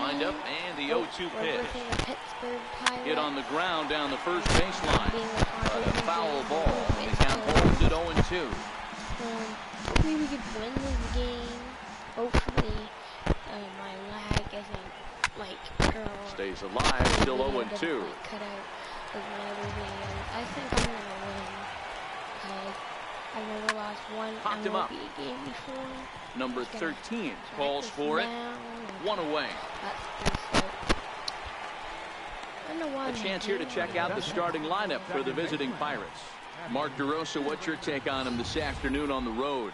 windup and the 0-2 pitch. Hit on the ground down the first baseline. But a foul ball. The count holds at 0-2. Hopefully we could win this game. Hopefully my lag isn't stays alive, still 0-2. Cut out of my other videos. I think I'm gonna win because I've never lost one MLB game before. Number 13 calls for it. One away. A chance here to check out the starting lineup for the visiting Pirates. Mark DeRosa, what's your take on him this afternoon on the road?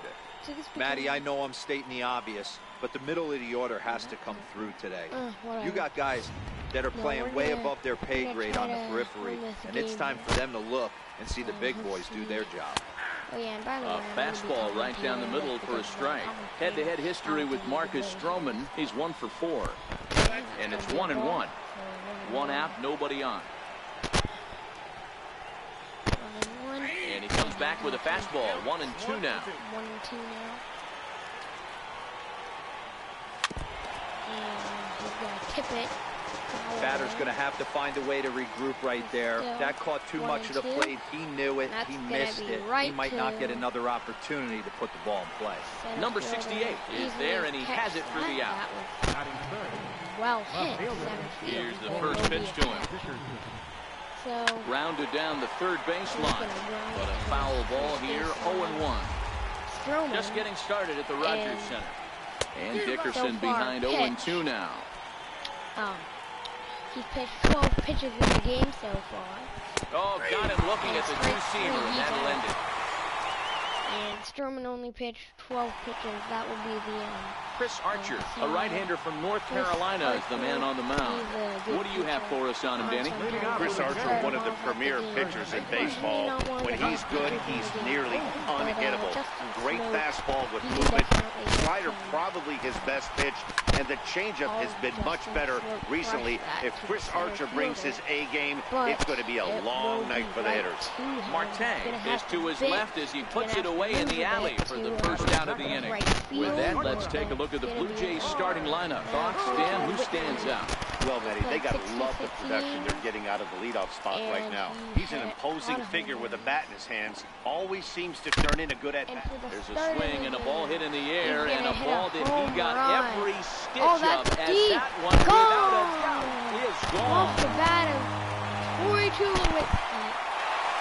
Matty, I know I'm stating the obvious, but the middle of the order has to come through today. You got guys that are playing way above their pay grade on the periphery, and it's time for them to look and see the big boys do their job. A fastball right down the middle for a strike. Head-to-head history with Marcus Stroman. He's 1 for 4. And it's 1-1. One out, nobody on. And he comes back with a fastball. 1-2 now. 1-2 now. And he's going to tip it. Batter's going to have to find a way to regroup right there. That caught too much of the plate. He knew it. He missed it. He might not get another opportunity to put the ball in play. Number 68 is there, and he has it for the out. Well hit. Here's the first pitch to him. Rounded down the third baseline. But a foul ball here, 0-1. Just getting started at the Rogers Center. And Dickerson behind 0-2 now. He's pitched 12 pitches in the game so far. Oh, got him looking at the two-seamer, and that'll end it. And Stroman only pitched 12 pitches. That will be the end. Chris Archer, a right-hander from North Carolina, is the man on the mound. What do you have for us on him, Danny? Chris Archer, one of the premier pitchers in baseball. When he's good, he's nearly unhittable. Great fastball with movement. Slider probably his best pitch, and the changeup has been much better recently. If Chris Archer brings his A game, it's going to be a long night for the hitters. Marte is to his left as he puts it away in the alley for the first out of the inning. With that, let's take a look at the Blue Jays starting lineup. Thoughts, Dan? Who stands out? Well, Matty, they got to love the production they're getting out of the leadoff spot right now. He's an imposing figure with a bat in his hands. Always seems to turn in a good at-bat. There's a swing and a ball hit in the air, and a ball that he got every stitch of as that one, without a doubt, is gone. Off the bat of Troy Tulowitzki.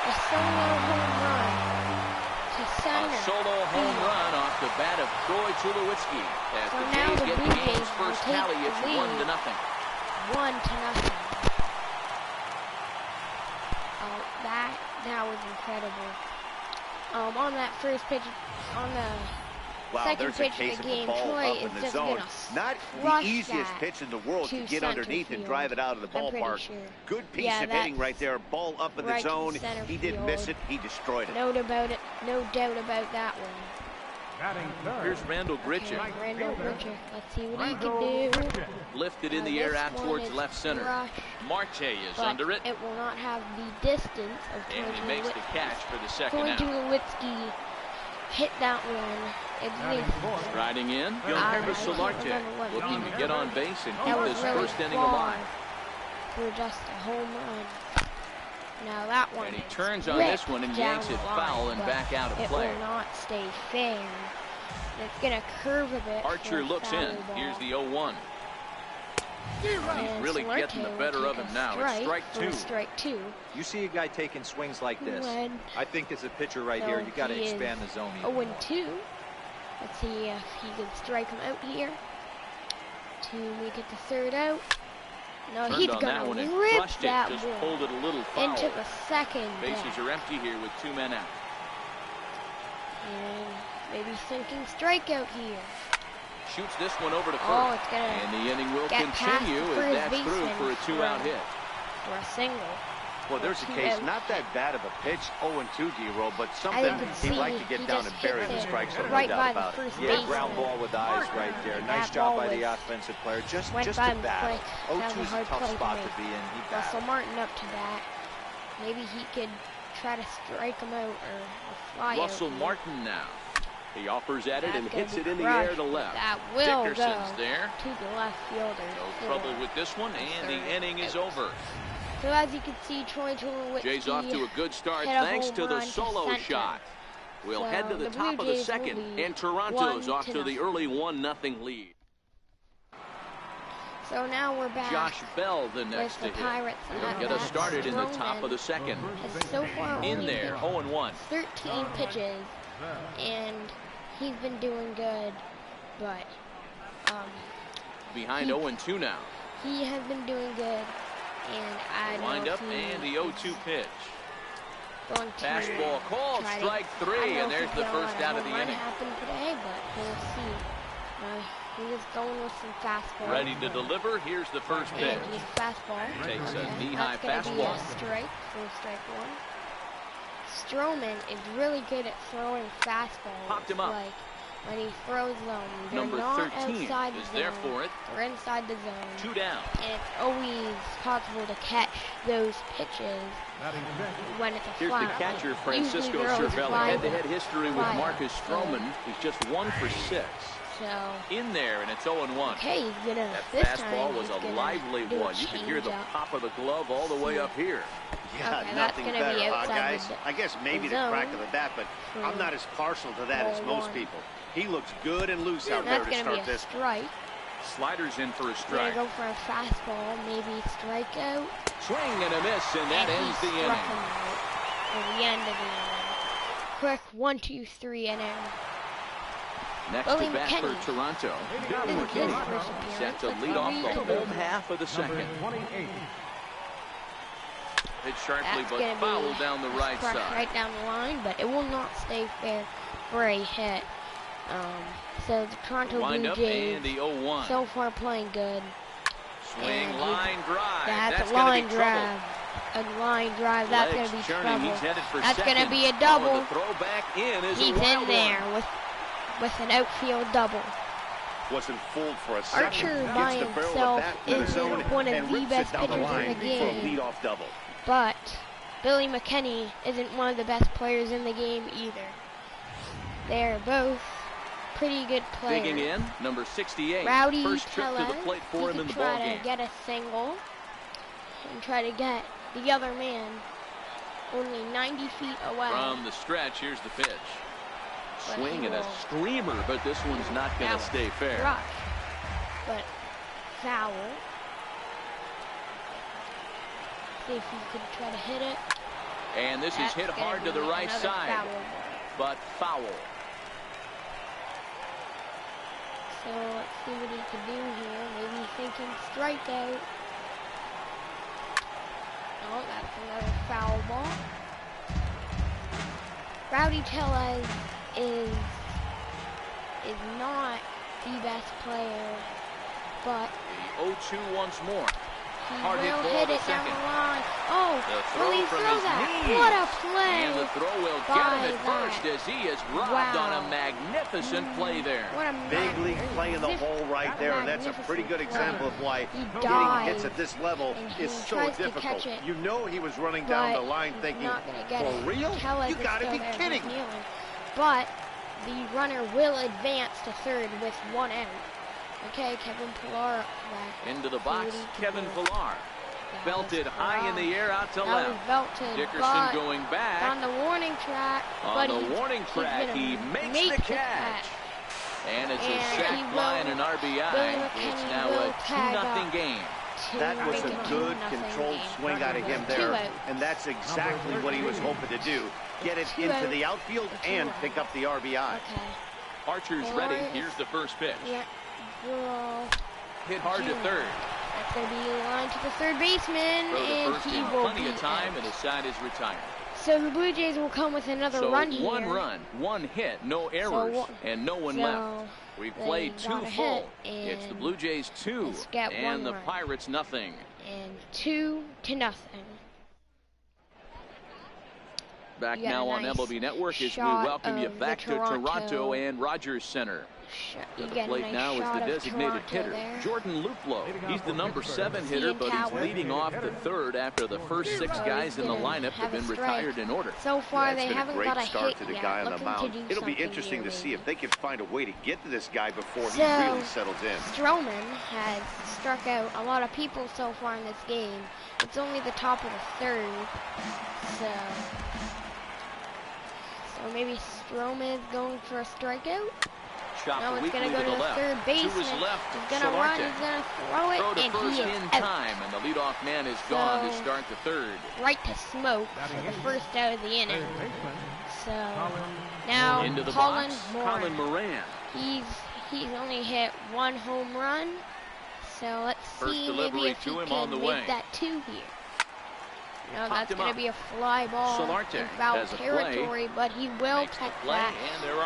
A solo home run to center. A solo home run off the bat of Troy Tulowitzki. As the Jays get the game's first tally, it's 1-0. 1-0. Oh, that was incredible. On that first pitch, on the second pitch of the game, Troy is just going to not the easiest pitch in the world to get underneath and drive it out of the ballpark. Sure. Good piece of hitting right there. Ball up in the zone. He didn't miss it. He destroyed it. No doubt about it. No doubt about that one. Here's Randall Gritchen. Randall Gritchen. Let's see what he can do. Lifted in the air out towards left center. Marte is under it. It will not have the distance of Troy Tulowitzki. And he makes the catch for the second out. Troy Tulowitzki hit that one. Riding in, Giancarlo Solarte, looking to get on base and keep this first inning alive. For just a home run. Now that one. And he turns on this one and yanks it foul and back out of play. It will not stay fair. It's going to curve a bit. Archer looks in. Here's the 0-1. He's really getting the better of him now. It's strike two. You see a guy taking swings like this. I think as a pitcher right here, you got to expand the zone. 0-2. Let's see if he can strike him out here. To make it the third out. No, he's gonna rip that just pulled it a little foul. Into the second. Bases are empty here with 2 men out. And maybe thinking strikeout here. Shoots this one over to first. Oh, it's gonna and the inning will continue as that's through for a 2-out hit. For a single. Well, there's a case, not that bad of a pitch, 0-2 D-roll, but something he'd like to get down and bury the strike zone, no doubt about it. Yeah, ground ball with eyes right there. Nice job by the offensive player. Just to battle. 0-2's a tough spot to be in. He battled. Russell Martin up to bat. Maybe he could try to strike him out or fly Russell Martin now. He offers at it and hits it in the air to left. That will Dickerson's go there. to the left fielder. No trouble with this one, and the inning is over. So as you can see, Troy Tulowitzki Jay's off to a good start thanks to the solo shot. We'll head to the top of the second, and Toronto's off to the early 1-0 lead. So now we're back. Josh Bell the next to hit. He'll get us started in the top of the second. So far in there, 0-1. 13 pitches, and he's been doing good, but behind 0-2 now. He has been doing good, and I wind up and the 0-2 pitch. Fastball called, strike 3, and there's the first out of the inning. Happen today, but we'll see. He's going with some fastball. Ready to deliver. Here's the first pitch. And he's fastball. Takes a knee-high fastball. Be a strike, full strike one. Stroman is really good at throwing fastballs. Popped him up. Like when he throws them, they're Number not 13 outside is the there zone. for it. They're inside the zone. 2 down. And it's always possible to catch those pitches when it's a Here's fly. the catcher, Francisco Cervelli. Head-to-head history with Marcus Stroman. He's just 1 for 6. So in there, and it's 0-1. Okay, he's gonna. That fastball was a lively one. You can hear the pop of the glove all the way up here. Yeah, okay, nothing better, guys. I guess maybe the crack of the bat, but I'm not as partial to that as most people. He looks good and loose out there to start this. Strike. Sliders in for a strike. Gonna go for a fastball, maybe strikeout. Swing and a miss, and that ends the inning. At the end of the inning. Quick 1, 2, 3 inning. Next to bat for Toronto. Set to lead off the home half of the second. Hit sharply, but foul down the right side. Right down the line, but it will not stay fair for a hit. So the Toronto Blue Jays and the 0-1. so far playing good. Swing, line drive. That's a line drive. A line drive. That's going to be trouble. That's going to be a double. The throw back in is He's in there with an outfield double. Wasn't fooled for a second. Archer by himself is one of the best pitchers in the game. But Billy McKinney isn't one of the best players in the game either. They're both pretty good players. Digging in, number 68. Rowdy First trip to the plate for him in the ball game. Try to get a single and try to get the other man only 90 feet away. From the stretch, here's the pitch. Swing and a screamer, but this one's not going to stay fair. Rush, but foul. See if he could try to hit it. And this is hit hard to the right side, but foul. So let's see what he can do here. Maybe thinking strikeout. Oh, that's another foul ball. Rowdy Tellez is not the best player, but the 0-2 once more. He will hit it down the line. Oh, will he throw that? What a play! And the throw will get him at first as he is robbed on a magnificent play there. What a big league play in the hole right there, and that's a pretty good example of why getting hits at this level is so difficult. You know he was running down the line thinking, for real? You gotta be kidding. But the runner will advance to third with 1 out. Okay, Kevin Pillar back. Into the box, Kevin Pillar. Belted high in the air out to left. Belted, Dickerson going back. On the warning track. On the warning track, he makes the catch. And it's a sac fly and an RBI. It's now a 2-0 game. That was a good controlled swing out of him there, and that's exactly what he was hoping to do. Get it into the outfield and pick up the RBI. Okay. Archer's ready. Here's the first pitch. Hit hard to third. That's going to be a line to the third baseman, and he will plenty of time, and his side is retired. So the Blue Jays will come with another run here. 1 run, 1 hit, no errors, and no one left. We've played 2 full. It's the Blue Jays 2, and the Pirates nothing. And 2-0. Back now on MLB Network as we welcome you back to Toronto and Rogers Center. You The get plate a nice now is shot the of designated Toronto hitter, there. Jordan Luplow. He's the number 7 hitter, but he's leading off the third after the first 6 guys in the lineup have been retired in order. So far, they haven't got a start hit to the yet. guy on the Looking mound. to do It'll be something interesting here, to see maybe. if they can find a way to get to this guy before he really settles in. Stroman has struck out a lot of people so far in this game. It's only the top of the third, so maybe Stroman is going for a strikeout. No, it's going to go to the third baseman. He's going to run, he's going to throw it, and he is out. Time, and the leadoff man is gone to start the third. Right to smoke for the first out of the inning. So now into the Colin box, Moran. He's only hit 1 home run. So let's see maybe if he can make that 2 here. No, that's going to be a fly ball in foul territory, but he will catch that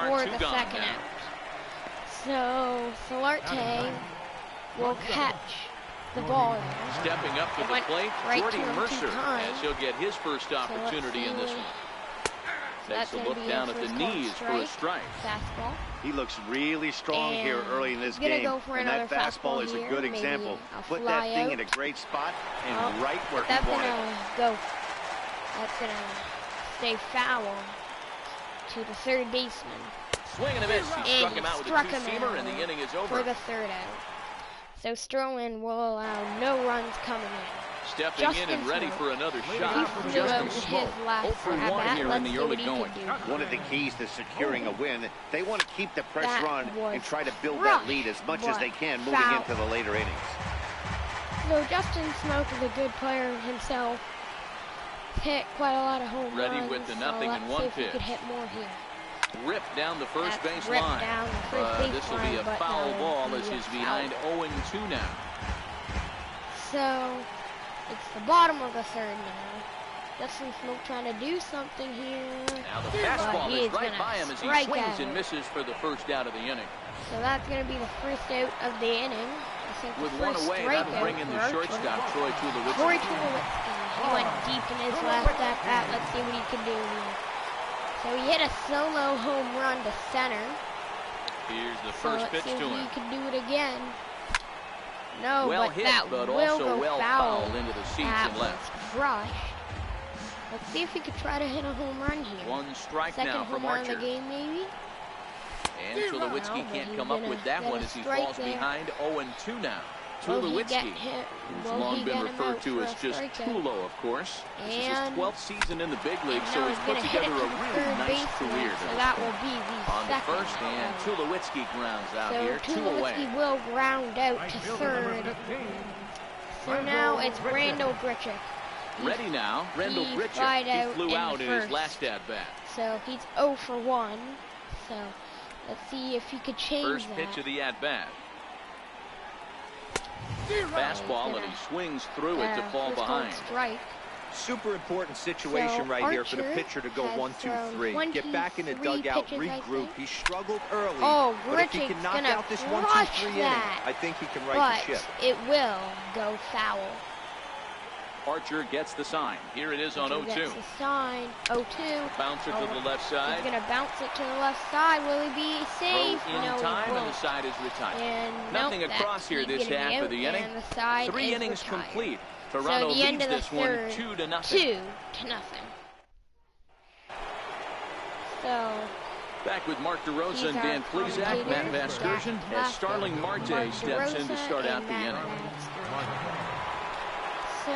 for the second out. So Solarte will catch the ball there. Stepping up to the plate, right Jordy to him Mercer, 2 times. as he'll get his first opportunity in this one. Takes a look down at the knees for a strike. Fastball. He looks really strong here early in this game, and that fastball is a good example. Put that thing in a great spot and right where he wanted it. That's going to stay foul to the third baseman. Swing and a miss. He struck him out with a two-seamer, and the inning is over. For the third out. So Stroman will allow no runs coming in. Stepping in and ready for another shot. Justin Smoke, 0 for 1 here in the early going. One of the keys to securing a win, they want to keep the pressure on and try to build that lead as much as they can moving into the later innings. So Justin Smoke is a good player himself. Hit quite a lot of home runs. Ready with the nothing and 1 pitch. Let's see if he could hit more here. Ripped down the first base line. This will be a foul ball as he's behind 0-2 now. So it's the bottom of the third now. Justin Smoke trying to do something here. Now the fastball is right by him as he swings and misses for the first out of the inning. So that's going to be the first out of the inning. With 1 away, that'll bring in the shortstop, Troy Tulowitzki. He went deep in his last at-bat. Let's see what he can do here. So he hit a solo home run to center. Here's the first pitch to him. He can do it again. No, well but hit, that but will also go well fouled into the seats and left. Crushed. Let's see if he could try to hit a home run here. 1 strike now from Archer. Second home run of the game, maybe. And Tulowitzki can't come up with that one as he falls behind 0-2 now. Tulowitzki, who's long been referred to as just Tulo, of course. This is his 12th season in the big league, so he's put together a really nice career. So that will be the on the first, and Tulowitzki grounds out here, 2 away. Tulowitzki will ground out to third. So now it's Randall Grichuk. Ready now, Randall Grichuk. He flew out in his last at-bat. So he's 0 for 1. So let's see if he could change First pitch of the at-bat. Fastball, and he swings through it to fall behind. Strike. Super important situation right here for the pitcher to go 1-2-3. Get back in the dugout, regroup. He struggled early, but if he can knock out this 1-2-3 inning, I think he can right the ship. It will go foul. Archer gets the sign. Here it is on 0-2. Gets the sign. 0-2. Bouncer to the left side. He's going to bounce it to the left side. Will he be safe? Throw in time, and the side is retired. And nothing across here this half of the inning. 3 innings complete. Toronto leads this one 2-0. 2-0. So back with Mark DeRosa and Dan Plesac, Matt Vasgersian, as Starling Marte steps in to start out the inning. So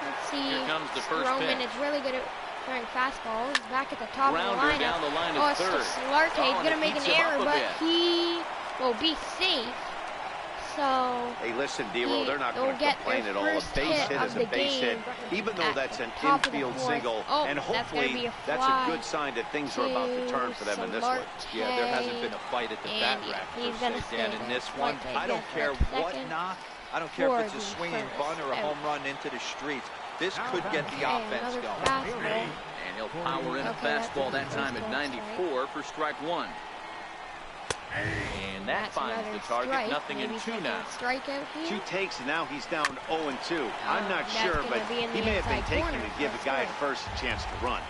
let's see. Here comes the first Stroman pitch. is really good at throwing fastballs. Back at the top Grounder of the lineup. down the line of it's third. Solarte. He's going to make an error, but he will be safe. So hey, listen, D-Roll, they're not going to complain at all. A base hit is a base hit, even though that's an infield single. And hopefully that's a good sign that things are about to turn for them in this one. Yeah, there hasn't been a fight at the bat rack, per se, Dan. In this one, I don't care what knock. I don't care if it's a swinging bunt or a home run into the streets. This could get the offense going. And he'll power in a fastball that time at 94 for strike 1. And that finds the target, 0-2 now. 2 takes, and now he's down 0-2. I'm not sure, but he may have been taking to give a guy at first a chance to run.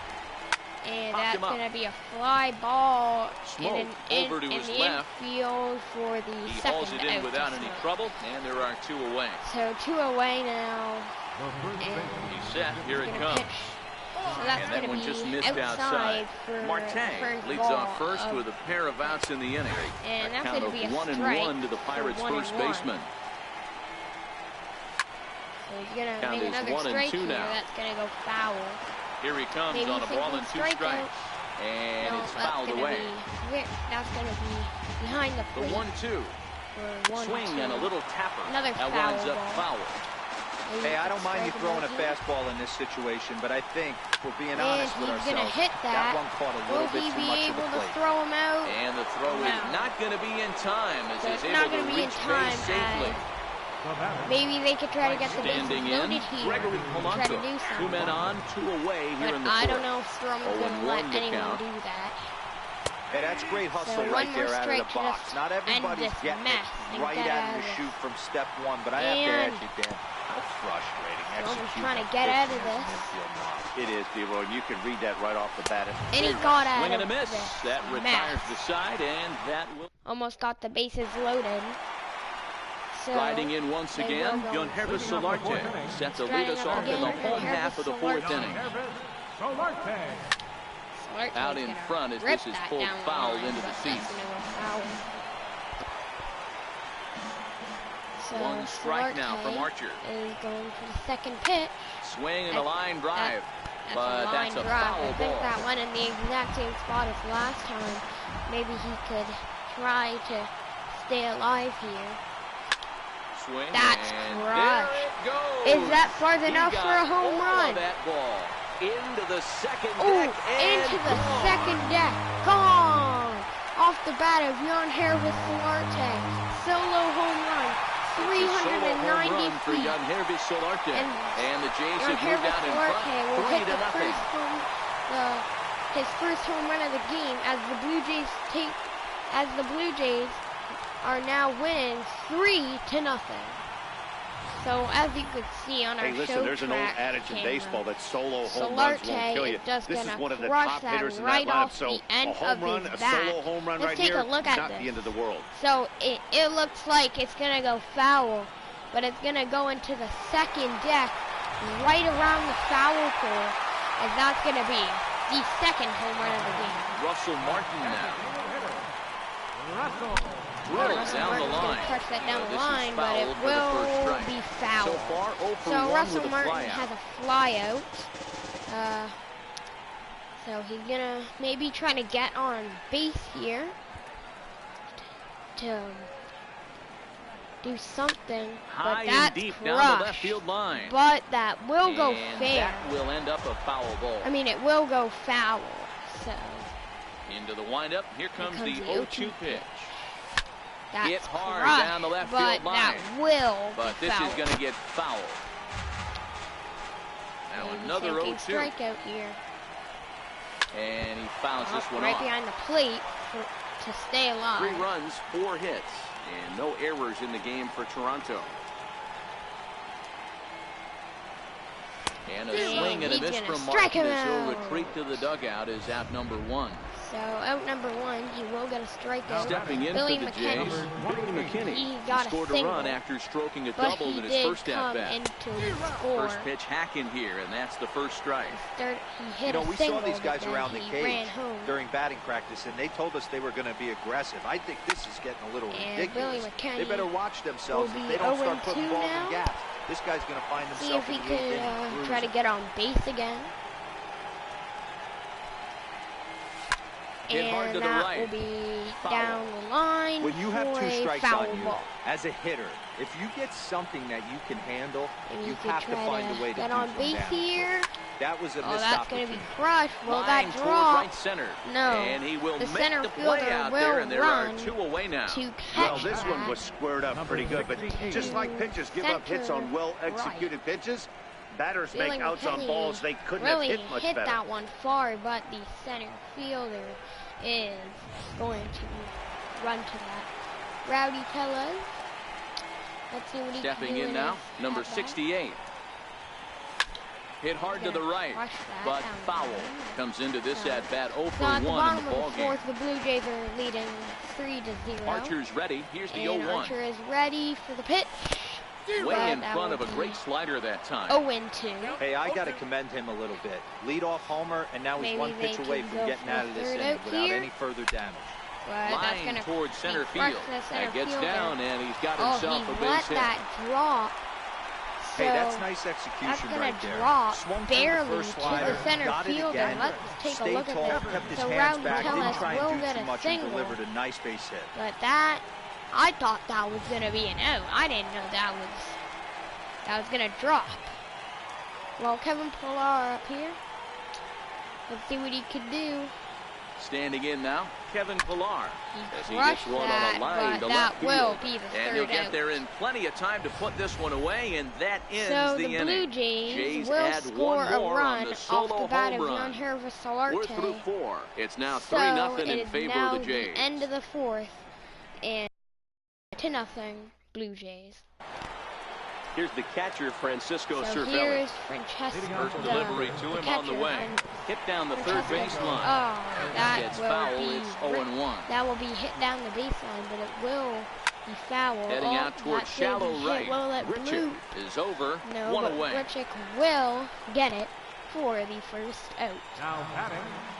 And that's going to be a fly ball in over to his the left. Infield for the He second hauls it in without any trouble, and there are 2 away. So 2 away now. He's set. Here it comes. So that's and that one just missed outside. Martin leads off first with a pair of outs in the inning. And that's count going to be of a 1-1 to the Pirates' first baseman. So he's going to make another strike here. Now. That's going to go foul. Here he comes Maybe on a ball and 2 strikes. And no, it's fouled away. That's going to be behind the plate. The 1-2. Swing and a little tapper. Another that foul winds up foul. Hey, I don't mind you throwing a fastball in this situation, but I think we're being honest with ourselves. Gonna hit that. One caught a little bit too much of the plate. Will he be able to throw him out? And the throw is not going to be in time as he's able to reach base safely. Maybe they could try to get the bases loaded here. Gregory try to do something. 2 men on, 2 away here in the I fourth. don't know if Stroman's going to let anyone do that. Hey, that's great hustle right there out of the box. Not everybody's getting it right out of the chute from step 1, but I have to ask you, Dan, how frustrating. Stroman's trying to get out of this. It is, D-Roy. You can read that right off the bat. And he got out Swing and a of miss. this That retires the side, and that will... Almost got the bases loaded. So Riding in once again, Yonhervis Solarte set to lead us off in the home half of the 4th inning. Out in front as this is pulled foul into the seat. So 1 strike now from Archer. Is going for the second pitch. Swing and a line drive, but that's a foul ball. I think that went in the exact same spot as last time. Maybe he could try to stay alive here. Swing. That's crushed. Is that far enough for a home run? That ball into the second deck. And into the second deck. Gone. Off the bat of Yonhervis Solarte. Solo home run. 390 for feet. Yonhervis Solarte. And the Jays have moved out in front. Will hit the 3-0. his first home run of the game as the Blue Jays are now winning 3-0. So as you could see on our listen, there's an old adage in baseball that solo home runs won't kill you. This is one of the top hitters in that lineup. So a home run, a solo home run right here, not the end of the world. So it looks like it's going to go foul, but it's going to go into the second deck right around the foul pole, and that's going to be the second home run of the game. Russell Martin now. Drills down the line. Touch that down the line, but it will be foul. So far, 0 for 1 Russell Martin has a fly out. So he's gonna maybe try to get on base here to do something. High but that's and deep down the left field line. But that will go fair. That will end up a foul ball. I mean, it will go foul. So into the windup. Here comes the 0-2 pitch. That's hit hard crushed, down the left but field line. That will but be this foul. is going to get fouled. Now maybe another 0-2. Strikeout here. And he fouls this one right off. behind the plate to stay alive. 3 runs, 4 hits, and no errors in the game for Toronto. And a swing and a miss from Martin as he'll retreat to the dugout is out number 1. So out number 1, he will get a strikeout. Stepping in for the Jays, Billy McKinney. He scored a run after stroking a double in his first at-bat. First pitch hack in here, and that's the first strike. We saw these guys around the cage during batting practice, and they told us they were going to be aggressive. I think this is getting a little ridiculous. They better watch themselves if they don't start putting balls in gaps. This guy's going to find himself. See if he could try to get on base again. And that will be down the line. When you have 2 strikes on you, ball. as a hitter, if you get something that you can handle, you have to find a way to get on base here. That was a missed that's going to be crushed. Will that draw? Right center. No. And he will the make center the play fielder out will there, and there run are 2 away now. To catch this one was squared up pretty good, but just like pitchers give up hits on well-executed pitches, batters make outs on balls they couldn't have hit much better. That one far, but the center fielder is going to run to that. Rowdy Tellez. Let's see what he Stepping can do in now, number 68. Hit hard to the right, but foul comes into this at-bat 0 for 1 at the bottom in the of ball the game. fourth, the Blue Jays are leading 3-0. Archer's ready. Here's the and 0-1. Archer is ready for the pitch. Way in front of a great slider that time. 0-2. Hey, I got to commend him a little bit. Lead off homer, and now he's one pitch away from getting out of this inning without any further damage. But that's Line going towards center field. That gets down, and he's got himself a base hit. Let that drop. So hey, that's nice execution right there. That's going to drop barely the to the center fielder. Let's take a look at this. So Rowdy Tellez will get a single. Delivered a nice base hit. But that, I thought that was going to be an out. I didn't know that was going to drop. Well, Kevin Pillar up here. Let's see what he could do. Standing in now, Kevin Pillar. He crushed that, but that will be the third out. And he'll get there in plenty of time to put this one away, and that ends the inning. So the Blue Jays will score a run off the bat of Yangervis Solarte. 4 through 4. It's now 3-0 in favor of the Jays. The end of the fourth, and 2-0 Blue Jays. Here's the catcher, Francisco Cervelli. Here is Francesco. First delivery to him on the way. Hit down the third baseline. Oh, that gets will foul. be It's 0-1. That will be hit down the baseline, but it will be foul. Heading out towards shallow right. Richard is over. No, one but away. Richard will get it for the first out.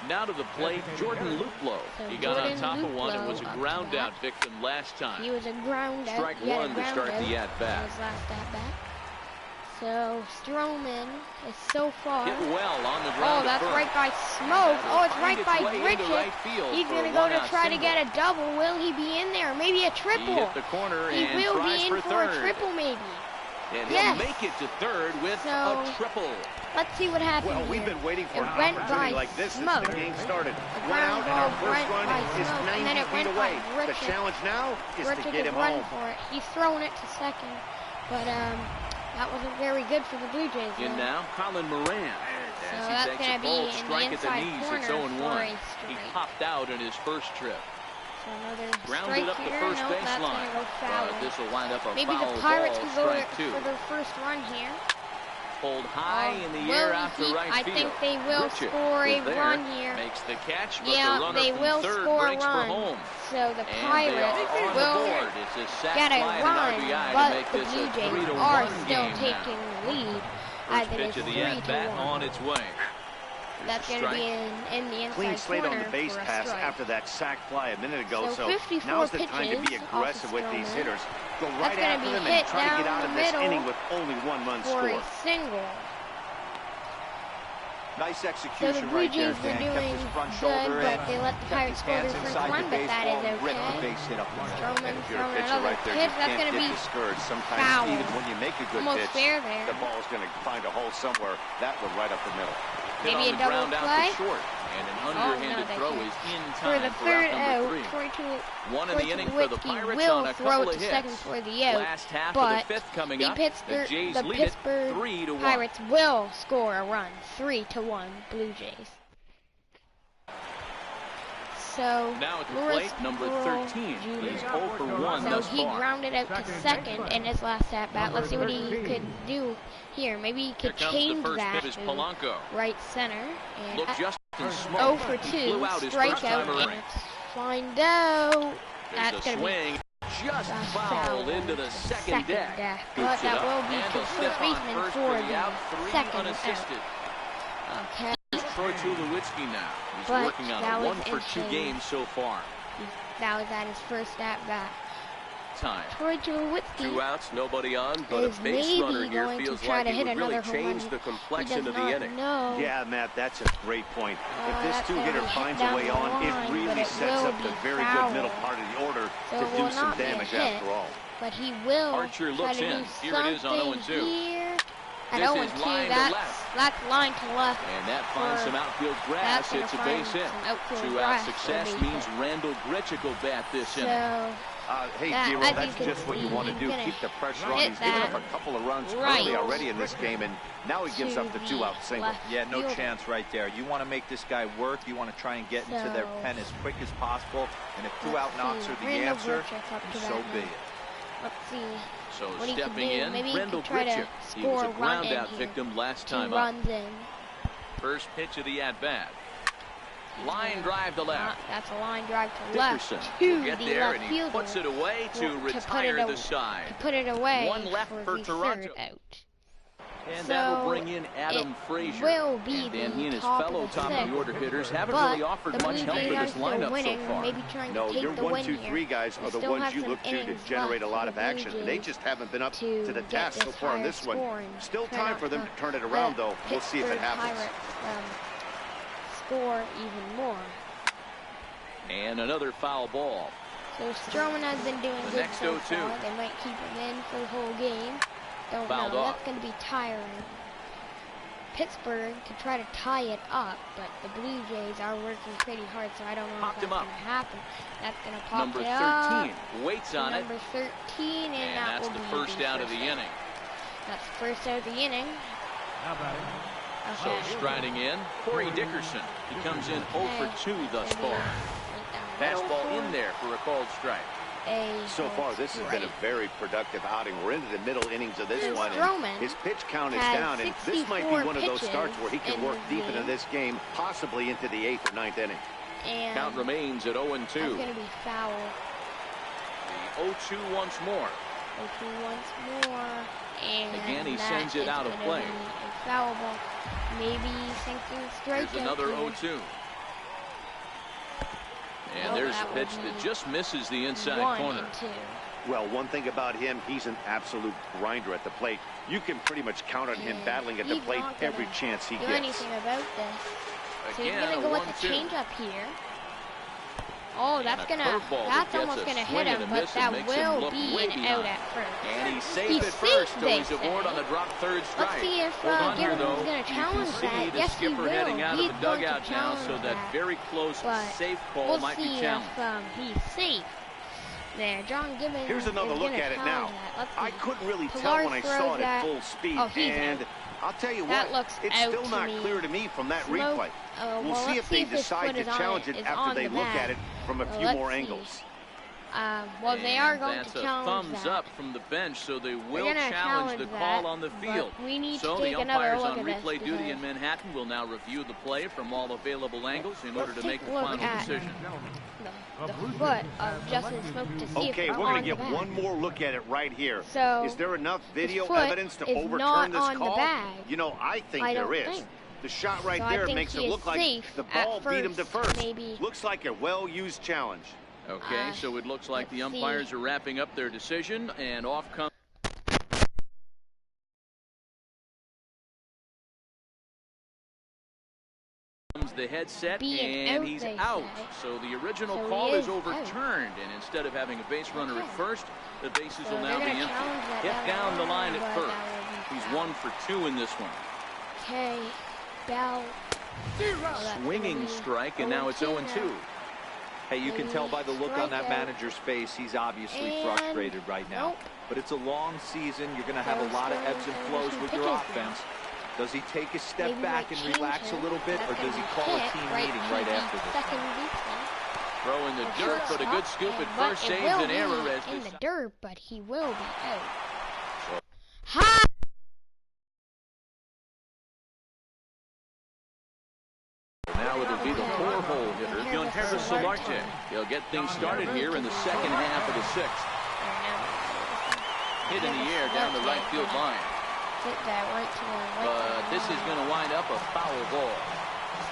Now to the plate, Jordan Luplow. So he got on Jordan top of one and was a Luplow ground out victim last time. He was a ground out. Strike one to start the at-bat. His last at-bat. So Stroman is so far. Hit well on the ground. Oh, that's right by Smoke. Oh, it's right by Richard. Right, he's going to go to try to get a double. Will he be in there? Maybe a triple. He hit the corner he and will tries be in for a triple, maybe. And he'll make it to third with a triple. Let's see what happens. Well, we've been waiting for an went opportunity by like this since Smoke. the game started. The One out, and our first run is Smoke, 90 feet away. The challenge now is to get him home. For it. He's throwing it to second, but that wasn't very good for the Blue Jays. And now Colin Moran. So that's going to be in the inside corner for a strike. He popped out in his first trip. So another grounded strike up the here. first No, that's going to go foul. This will wind up a maybe foul the Pirates ball, can go strike two. for their first run here. Pulled high in the air out to right I field. think they will Richard score a run here. Makes the catch, but yeah, the runner they from will third score breaks a run. for home. So the Pirates will get a run, but the Blue Jays are still taking the lead. As it is 3-1. On its way. That's going to be in the inside Clean slate corner on the base for a pass strike. after that sack fly a minute ago. So 54 now's the time to be pitches aggressive with these hitters. Go right That's after be them hit and try to get down out of the this middle inning with only one run for score. a single. Nice So execution the Blue right there, Jays were Dan. Kept doing his front good, shoulder but in, they let the Pirates score their first run, but that is okay. Base hit up the middle. Stroman If you're a throwing pitcher another right there, pitch. you That's can't going to get be discouraged. Sometimes foul. even when you make a good Almost pitch, fair there. the ball's going to find a hole somewhere. That one right up the middle. Maybe a double play. Short, and an underhanded throw is in time for the third out. One in the inning for the Pirates will on a throw couple it of to hits. second for the out, Last half but of the fifth coming up. The Jays lead Pittsburgh it 3-1. Pirates will score a run, 3-1 Blue Jays. So now at the plate, number 13. He's 0 for 1 so thus he far. grounded out to second in his last at bat. Let's see what he could do here. Maybe he could change that to right center. And Look, Justin Smoke. 0 for 2 strikeout, and it's find out. That's going to be just fouled into the second deck. But that will be to first baseman for the second out. Okay. Troy Tulowitzki now. He's working on a 1 for 2 games so far. That was at his first at bat. Time. Troy Tulowitzki. 2 outs, nobody on, but a base runner here feels like it would really change the complexion of the inning. Yeah, Matt, that's a great point. If this two-hitter finds a way on, it really sets up the very good middle part of the order to do some damage after all. But he will Archer looks in. Here it is on 0-2. Here. At 0-2, that's line to left. And that finds some outfield grass. It's a base hit. 2-out success means Randall Grichuk will bat this inning. Hey, Giro, that's just what you want to do. Keep the pressure on. He's given up a couple of runs early already in this game, and now he gives up the 2-out single. Yeah, no chance right there. You want to make this guy work. You want to try and get into their pen as quick as possible. And if 2-out knocks are the answer, so be it. Let's see. So what he could do. stepping in, Maybe he Rendell could try to He was score a a run ground in out here. victim last 2 time up. runs in. First pitch of the at-bat. Line drive to left. That's a line drive to Dickerson left will to get the there, left and he fielder. puts it away to retire the side. To put it away One left for the Toronto. third out. And So that'll bring in Adam it Frazier. will be and Dan, the he and his top fellow of the top of sixth. the order hitters haven't But really offered the much Blue help Jays for are this still lineup winning, so far. maybe trying No, to take your the 1, win 2, here. 3 guys We are the still ones have you some look to innings generate a left lot for of the action. Blue They Jays just haven't been up to to the get task so this far in higher this one. score and Still try time not for them to to turn it around, though. We'll see if it Pittsburgh happens. Pirates, score even more. And another foul ball. So Stroman has been doing The good next so 0-2. far. They might keep him in for the whole game. Don't Fouled know. off. That's going to be tiring. Pittsburgh could try to tie it up, but the Blue Jays are working pretty hard, so I don't know Popped if him that's up. going to happen. That's going to pop Number it 13 up. waits on it. Number 13, and that that's will the be first out of the first inning. That's the first out of the inning. So Okay. striding in, Corey Dickerson. He comes in 0 for 2 thus far. Fastball in there for a called strike. So far, this has been a very productive outing. We're into the middle innings of this And one. Stroman And his pitch count is has down, and this might be 64 one of those starts pitches where he can in work the deep into game. this game, possibly into the 8th or 9th inning. And Count remains at 0 and 2. that's going to be foul. The 0-2 once more. 0-2 once more. And Again, he that sends it is out of gonna play. be a foul ball. Maybe sinking strike. Here's another here. 0-2. And Oh, there's a that pitch would that be just misses the inside 1 corner. and 2. Well, one thing about him, he's an absolute grinder at the plate. You can pretty much count on him And battling at the he's plate not gonna every chance he do gets. anything about this. So he's Again, going to a go with the 1-2. changeup here. Oh, that's a gonna. curveball That's that almost gets a gonna swing hit and him, a but miss and that makes him will look be way an out behind. at first. And he's safe He's at safe, first, so they he's aboard say. on the drop third strike. Let's see if Hold on here, Gibbons though. is going to challenge You can see that. the Yes, he skipper will. heading out He's of the going to dugout now, so challenge that very close, But safe call we'll might be see challenged. if he's safe. There, John Gibbons. Here's another is look gonna at it challenge now. that. Let's I see. couldn't really tell Pilar when I saw throws it that. at full speed. Oh, he's and out. I'll tell you That what, looks it's out still to not me. clear to me from that Smoke. replay. Well, We'll see let's if they his decide foot to is on challenge it is after on they the look bag. at it from a few Let's more see. angles. Well, they are going That's to a challenge thumbs that. up from the bench, so they will gonna challenge the call that, on the but field. we need So to the take another umpires look on at this replay duty because in Manhattan will now review the play from all available angles in order to Let's make take the a look final at decision. the foot of Justin Smoke to see Okay, if it's we're on going to the get bag. one more look at it right here. So, is there enough video foot evidence to is overturn not this on the call? bag. You know, I think I there don't is. think. The shot right So I there think makes he it is look like safe the at ball beat him to first. maybe. Looks like a well-used challenge. Okay, so it looks like the let's see. umpires are wrapping up their decision, and off comes the headset, Being and out, he's they out. say. So the original So he call is is out. overturned, and instead of having a base runner at Okay. first, the bases So will now be they're gonna empty. challenge that Hit down the line but at that first. will be He's foul. 1 for 2 in this one. Okay, Bell. Swinging strike, and now it's 0-2. Hey, you can tell by the look on that manager's face, he's obviously And frustrated right now. nope. But it's a long season. You're going to have Those a lot of guys ebbs and are flows missing with your pitches offense. Does he take a step Maybe back might and change relax a him. little bit, or That's does he gonna call a hit team right meeting to right the after this second one? baseman. Throw in the dirt, but a good scoop at But first it saves will an error be as in this the dirt, but he will be out. Ha! Now it'll be the 4-hole hitter, Giancarlo Solarte. He'll get things started here in the second half of the 6th. Hit in the air down the right field line. Hit that right to the right. But this is going to wind up a foul ball.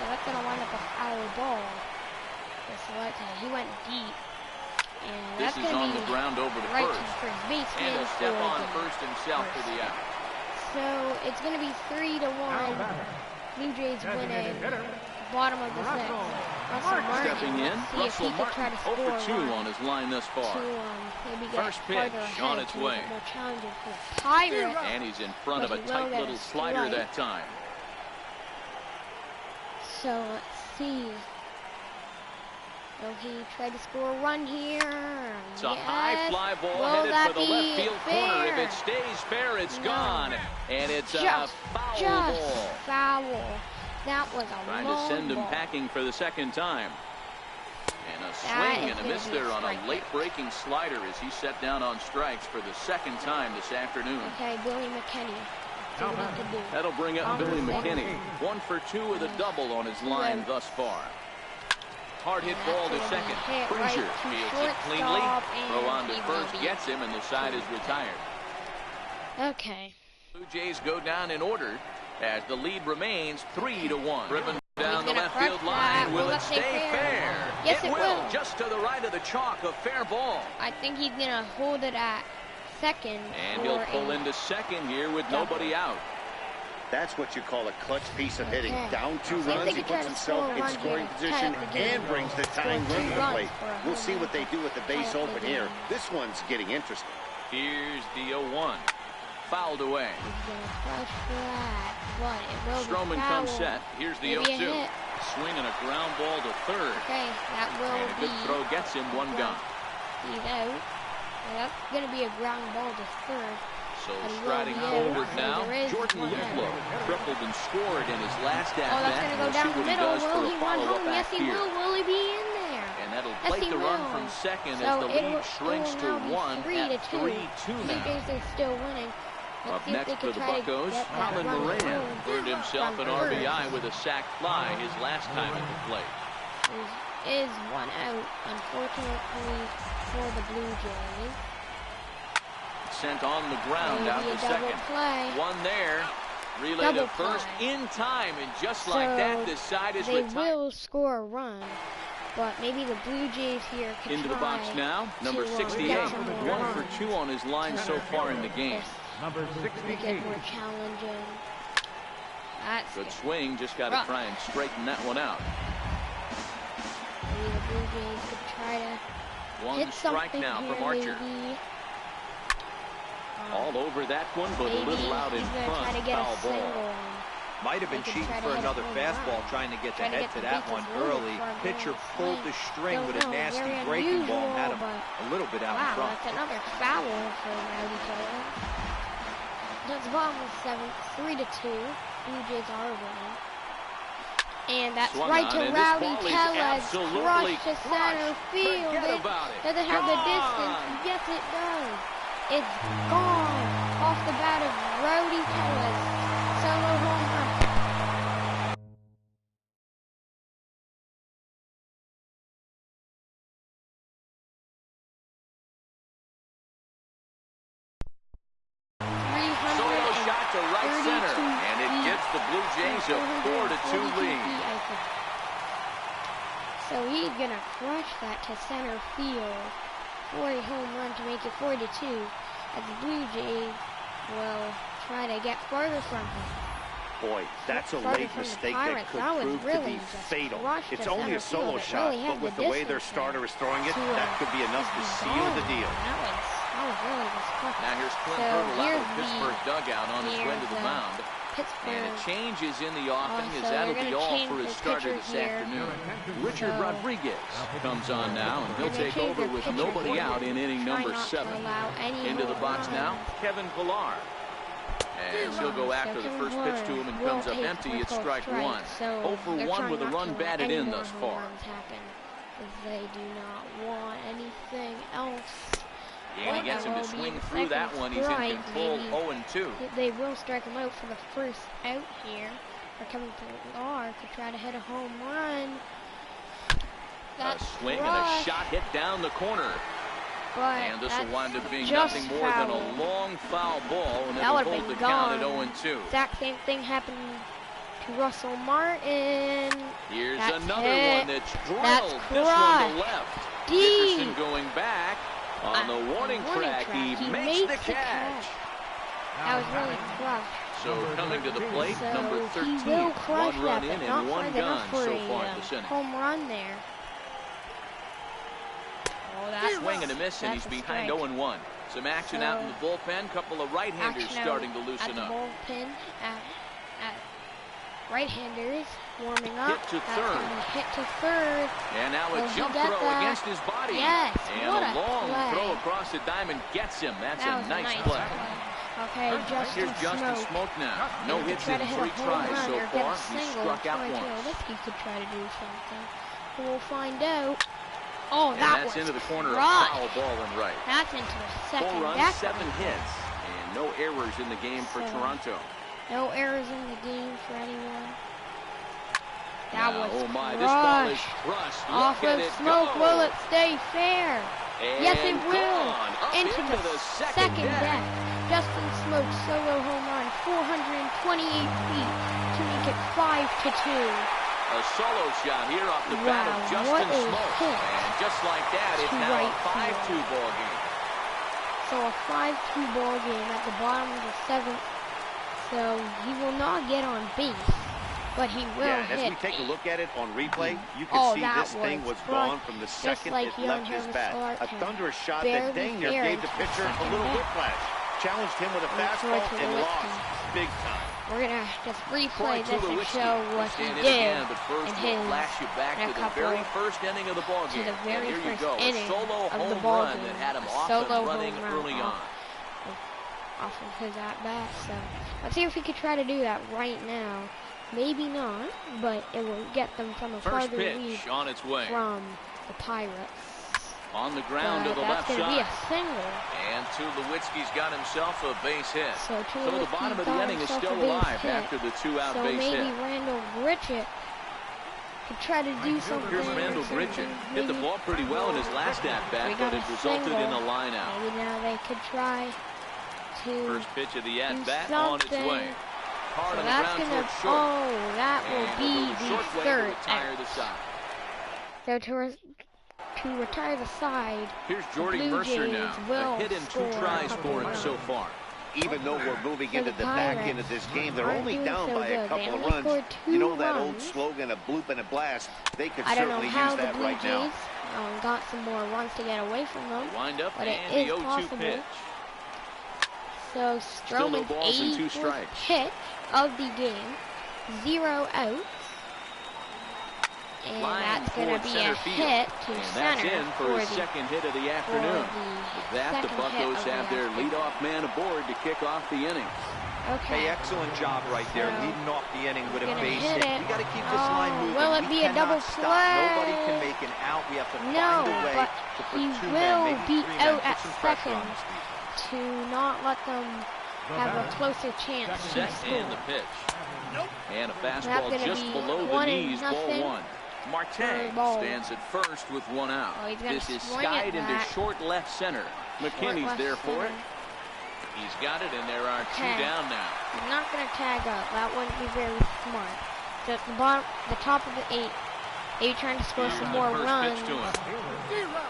So that's going to wind up a foul ball. He went deep. And This that's is going on to the be ground over to right first. to the first baseman. And a step for on the first himself for the out. So it's going to be 3-1. Blue Jays winning. Bottom of the 6th. Russell Martin. Stepping in, See Russell if he could try Martin to 0 score for 2 one on his line thus far. to maybe get First farther pitch ahead on its to make way. it more challenging for the Pirates. And he's in front of But a he will tight get a little slider strike. that time. So let's see. Will he try to score a run here? It's a high fly ball Will headed that for the be left field corner. If fair? it stays fair, it's No. gone. And it's a Just foul ball. foul. That was a Trying long to send him ball. packing for the second time. And a swing and a miss there on a late-breaking slider as he set down on strikes for the second time this afternoon. Okay, Billy McKinney. That'll bring up Billy McKinney. 1 for 2 with a double on his line thus far. Hard hit ball to second. Frazier fields it cleanly. Throw on to first gets him, and the side is retired. Okay. Blue Jays go down in order as the lead remains 3-1. Driven down the left field line. Will it stay fair? Yes, it will. Just to the right of the chalk, a fair ball. I think he's going to hold it at second. And he'll pull into second here with nobody out. That's what you call a clutch piece of hitting. Down 2 runs, he puts himself in scoring position and brings the tying run to the plate. We'll see what they do with the base open here. This one's getting interesting. Here's the 0-1. Fouled away. Stroman comes set. Here's the 0-2. Swing and a ground ball to third. Okay, that will and a good throw gets him 1 gone. He's out. Well, that's going to be a ground ball to third. So striding forward now, Jordan Luplow tripled and scored in his last at-bat. Oh, that's going to go down the middle. Will he run home? Yes, he will. Will he be in there? And that'll plate the run from second as the lead shrinks to 1 at 3-2 now. Blue Jays are still winning. Up next for the Buccos, Colin Moran earned himself an RBI with a sac fly his last time at the plate. There is 1 out, unfortunately, for the Blue Jays. Sent on the ground out to second. One there. Relay to first in time, and just like that, this side is retired. They will score a run, but maybe the Blue Jays here can into the box now. Number 68, 1 for 2 on his line so far in the game. Number 68. Get more challenging. That's good swing. Just got to try and straighten that one out. Maybe the Blue Jays could try to one strike now from Archer. All over that one, but a little out in front. Foul ball. Might have been cheating for another fastball, trying to get the head to that one early. Pitcher pulled the string with a nasty breaking ball and had him a little bit out in front. That's another foul for Rowdy Tellez. That's the bottom of 7th, 3-2. Blue Jays are winning. And that's right to Rowdy Tellez. Crushed to center field. Does it have the distance? Yes, it does. It's gone off the bat of Rowdy Tellez. Solo home run. Solo shot to right center, and it gives the Blue Jays a 4-2 lead. So he's gonna crush that to center field for a home run to make it 4-2. As the Blue Jays will try to get further from him. Boy, that's a late mistake that could prove to be fatal. It's only a solo shot, but with the way their starter is throwing it, that could be enough to seal the deal. That was really disgusting. Now here's Clint Hurdle out of the Pittsburgh dugout on his way to the mound. And a change is in the offing as that'll be all for his starter this afternoon. Richard Rodriguez comes on now, and he'll take over with nobody out in inning number 7. Into the box now, Kevin Pillar. As he'll go after the first pitch to him and comes up empty, it's strike 1. 0 for 1 with a run batted in thus far. They do not want anything else. And he gets him to swing through that one. He's in control, 0-2. They will strike him out for the first out here. Or Kevin Pillar could try to hit a home run. A swing and a shot hit down the corner. And this will wind up being nothing more than a long foul ball, and it'll hold the count at 0-2. Exact same thing happened to Russell Martin. Here's another one that's drilled. This one to left. Dickerson going back. On the warning track, he makes the catch. That was really crushed. So coming to the plate, number 13. 1 run in and 1 gone so far this inning. Home run there. Swing and a miss, and he's behind 0-1. Some action out in the bullpen. Couple of right-handers starting to loosen up. Bullpen at right-handers warming up. Hit to third. Hit to third. And now a jump throw against his body. Yes. And a long throw across the diamond gets him. That's a nice play. Okay, here's Justin Smoke now. No hits in 3 tries so far. He struck out once. He could try to do something. We'll find out. Oh, and that that's was into the corner of right. foul ball and right. That's into the second 4 runs, deck. 7 hits, and no errors in the game for Toronto. No errors in the game for anyone. That was oh my, this ball is crushed. Off of smoke. Will it stay fair? And yes, it will. Into the second deck. Justin Smoke solo home run, 428 feet to make it 5-2. A solo shot here off the bat of Justin Smoke. And just like that, it's now a 5-2 ball game. So a 5-2 ball game at the bottom of the 7th. So he will not get on base, but he will hit. As we take a look at it on replay, you can see this thing was gone from the second like it left his bat. A thunderous shot that dang near gave the pitcher a little whiplash. Challenged him with a fastball and lost big time. We're gonna just replay this and show what he did but first in we'll flash you back to the very first inning of the ball game. The very and here you first go, inning a solo of home the ball run game. that had him off and running early on. Off of his at-bat, so let's see if we could try to do that right now. Maybe not, but it will get them from a farther lead on its way from the Pirates. On the ground to the left side. That's going to be a single. And Tulowitzki's got himself a base hit. So the bottom of the inning is still alive after the 2-out base hit. So maybe Randall Gritchett could try to do something. Here's Randall Gritchett. Hit the ball pretty well in his last at-bat, but it resulted in a line-out. Maybe now they could try to first pitch of the at-bat on its way. Hard so on the ground towards short. Oh, that will be the third out. So to retire the side, here's Jordy Mercer now. A hit in 2 tries for him so far. Even though we're moving into the back end of this game, they're only down by a couple of runs. You know that old slogan, a bloop and a blast? They could certainly use that right now. Got some more runs to get away from them. Wind up but it and is the 0-2 possible. pitch. So Stroman's 84th pitch of the game, 0 outs. And that's going to be a hit to center. That's in for his second hit of the afternoon. With that, the Buccos have their leadoff man aboard to kick off the inning. Okay. Hey, excellent job right there, leading off the inning with a base hit. We got to keep this line moving. Will it be a double play? Nobody can make an out. We have to find a way to put 2 men, maybe 3 men, put some pressure on this defense. To not let them have a closer chance to score. And the pitch. And a fastball just below the knees, ball 1. Marte stands at first with 1 out. This is skied into short left center. McKinney's there for it. He's got it, and there are 2 down now. He's not going to tag up. That wouldn't be very smart. So at the top of the 8th, maybe trying to score some more runs.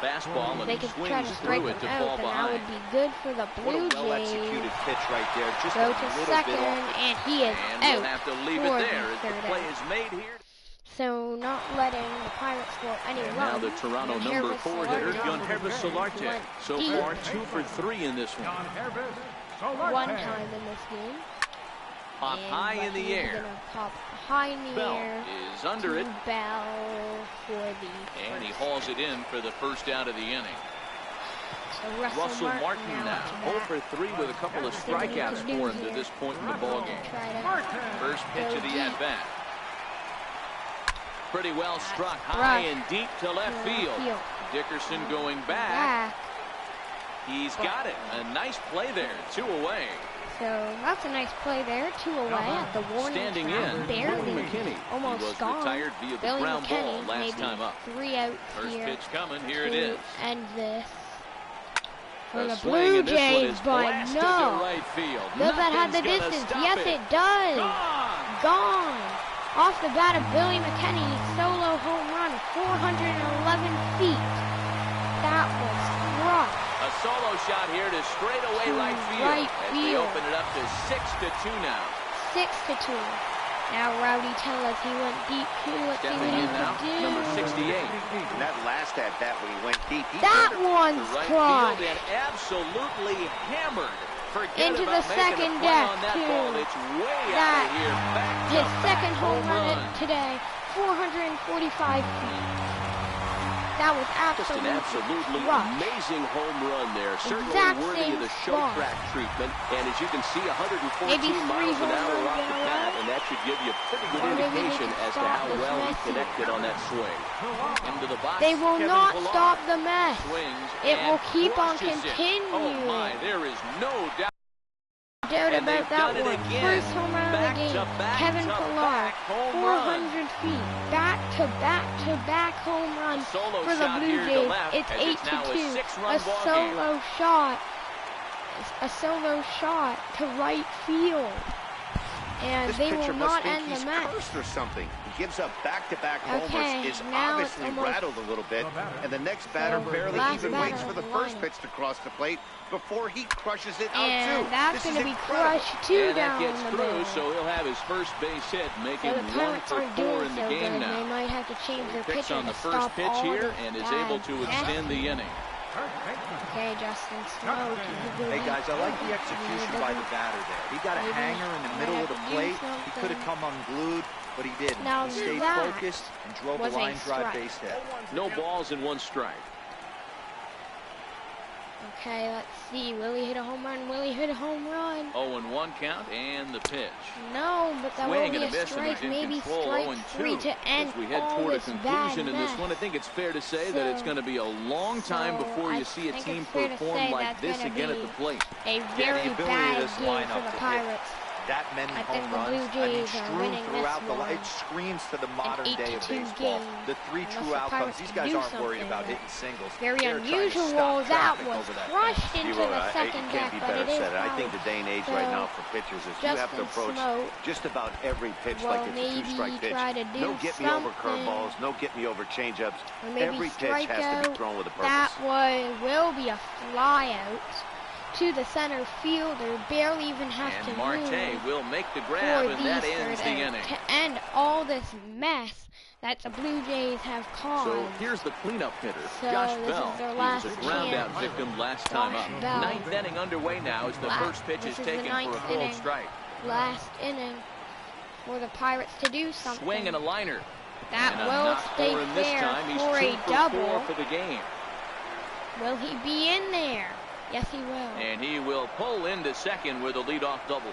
Fastball, and they could try to strike him out, and that would be good for the Blue Jays. Well-executed pitch right there. Just go to second, and he is out. We'll have to leave it there as the play is made here. So not letting the Pirates score any runs. Now the Toronto number 4 hitter, Yangervis Solarte. So far 2 for 3 in this one. 1 time in this game. Pop high in the air. Pop high in the air. Is under it. Bell for the and he hauls it in for the first out of the inning. So Russell Martin now 0 for 3 with a couple of strikeouts for him to this point in the ballgame. First pitch of the at-bat. Pretty well struck high and deep to left field. Dickerson going back. He's got it. A nice play there. 2 away. So that's a nice play there. 2 away at the warning standing track. In, barely McKinney. Almost he was gone. retired via the ground ball last time up. 3 outs First here. pitch coming. Here it is. And this for the Blue Jays, but no. Right field. Does that have the distance? Yes, it does. Gone. Off the bat of Billy McKinney, solo home run, 411 feet. That was rough. A solo shot here to straightaway right field. As they open it up to 6-2 now. 6-2. Now Rowdy tells us he went deep too. Let's see what he can do. Number 68. And that last at bat when he went deep. That one's crushed. And absolutely hammered. Into the second deck, too. That his second home run today, 445 feet. That was Just an absolutely amazing home run there. Certainly worthy of the show track treatment. And as you can see, 114 miles an hour off the bat, and that should give you a pretty good indication as to how well he connected on that swing. Into the box. They will not stop the mess. It will keep on continuing. Oh my, there is no doubt. About that one. First home run of the game. Kevin Pillar, 400 feet. Back-to-back home run for the Blue Jays. It's 8-2. A solo shot to right field. And they will not end the match. Or something. He gives up back-to-back homers, is obviously rattled a little bit, and the next batter barely even waits for the first pitch to cross the plate before he crushes it out too. And that's going to be crushed too down the middle. middle. So he'll have his first base hit, making so the Pirates aren't doing in the so game good. now. They might have to change their pitcher on the to first stop pitch all here this and is able to extend the inning. Okay, Justin Smoke. Hey guys, I like the execution by the batter there. He got a hanger in the middle of the plate. He could have come unglued, but he didn't. He stayed focused and drove the line drive base hit. No balls and one strike. Okay, let's see. Will he hit a home run? Will he hit a home run? 0-1 count and the pitch. No, but that will be a strike. Maybe strike 3 to end as we head toward a conclusion in this one. I think it's fair to say that it's going to be a long time before you see a team perform like this again at the plate. A very bad game for the Pirates. That many home runs, strewn throughout the line. It screams to the modern day of baseball. The 3 true outcomes. These guys aren't worried about hitting singles. Very unusual. That was crushed into the second deck, but it is I think the day and age right now for pitchers is you have to approach just about every pitch like it's a two-strike pitch. No get me over curveballs, no get me over changeups. Every pitch has to be thrown with a purpose. That will be a flyout to the center fielder, barely even have to move. And Marte will make the grab, and that ends the inning. To end all this mess that the Blue Jays have caused. So here's the cleanup hitter, Josh Bell. He was a ground-out victim last time up. Ninth inning underway now as the first pitch is taken for a cold strike. Last inning for the Pirates to do something. Swing and a liner. That will stay fair for a double. For the game. Will he be in there? Yes, he will. And he will pull into second with a leadoff double.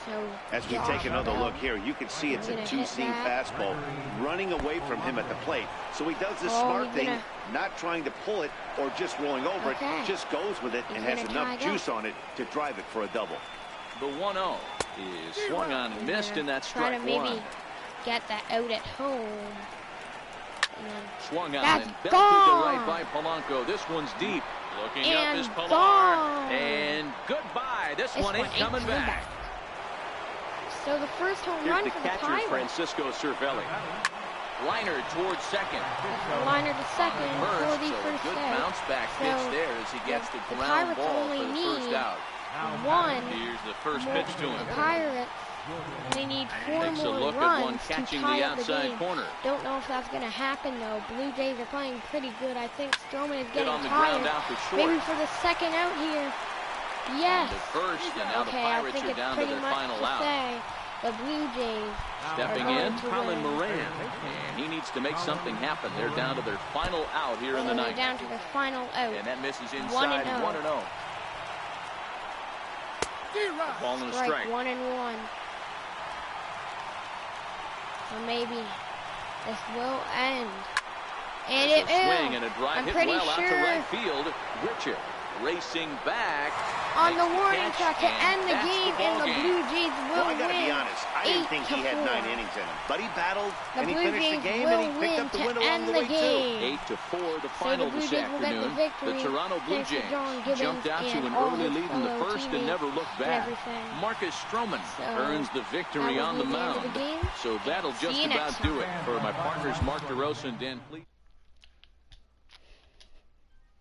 So as we take another look here, you can see it's a two-seam fastball running away from him at the plate. So he does the smart thing, not trying to pull it or just rolling over it, just goes with it and has enough juice on it to drive it for a double. The 1-0 is swung on and missed, and that's strike one. Try to maybe get that out at home. Swung on and belted to right by Polanco. This one's deep. Looking up is Pilar. And goodbye. This one ain't coming back. So the first home run for the Pirates. Francisco Cervelli. Liner towards second. Liner to second for the first good out. bounce back pitch there as he gets the ground ball for the first out. Here's the first pitch to him. The Pirates, they need 4 more runs to tie up the game. Don't know if that's going to happen though. Blue Jays are playing pretty good. I think Stroman is getting tired. Maybe for the second out here. Yes. Okay, I think it's pretty much to say the Blue Jays stepping in, Colin Moran, and he needs to make something happen. They're down to their final out here in the ninth. Down to their final out. And that misses inside 1-0. Ball and a strike. 1-1. So maybe this will end. And it will. Swing and a drive hit well out to right field. Richard racing back on the warning track to end the game, and the Blue Jays will win. I gotta be honest, I didn't think he had 9 innings in him, but he battled and he Blue finished Jays the game and he picked up the win along the way too. 8-4 the final this afternoon. The Toronto Blue Jays jumped out to an early lead in the first and never looked back. Marcus Stroman earns the victory on the mound. So that'll just about do it. For my partners Mark DeRosa and Dan Please.